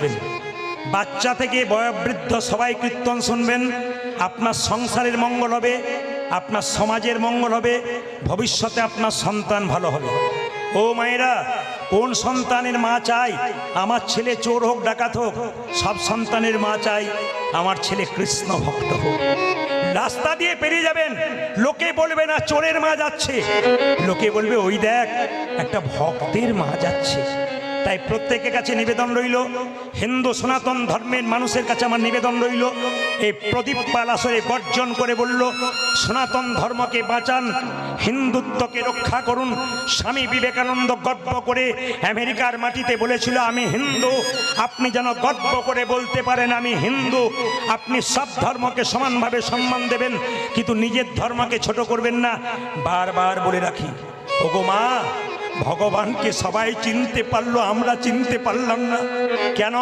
বসবেন, বাচ্চা থেকে বয়োবৃদ্ধ সবাই কীর্তন শুনবেন। আপনার সংসারের মঙ্গল হবে, আপনার সমাজের মঙ্গল হবে, ভবিষ্যতে আপনার সন্তান ভালো হবে। ও মায়েরা, কোন সন্তানের মা চাই আমার ছেলে চোর হোক ডাকাত হোক? সব সন্তানের মা চাই আমার ছেলে কৃষ্ণ ভক্ত হোক। রাস্তা দিয়ে পেরিয়ে যাবেন, লোকে বলবে না চোরের মা যাচ্ছে, লোকে বলবে ওই দেখ একটা ভক্তের মা যাচ্ছে। তাই প্রত্যেকের কাছে নিবেদন রইল, হিন্দু সনাতন ধর্মের মানুষের কাছে আমার নিবেদন রইল, এই প্রদীপ পাল আসরে বর্জন করে বলল সনাতন ধর্মকে বাঁচান, হিন্দুত্বকে রক্ষা করুন। স্বামী বিবেকানন্দ গর্ব করে আমেরিকার মাটিতে বলেছিল আমি হিন্দু। আপনি যেন গর্ব করে বলতে পারেন আমি হিন্দু। আপনি সব ধর্মকে সমানভাবে সম্মান দেবেন, কিন্তু নিজের ধর্মকে ছোট করবেন না। বারবার বলে রাখি, ওগো মা, ভগবানকে সবাই চিনতে পারলো, আমরা চিনতে পারলাম না কেন?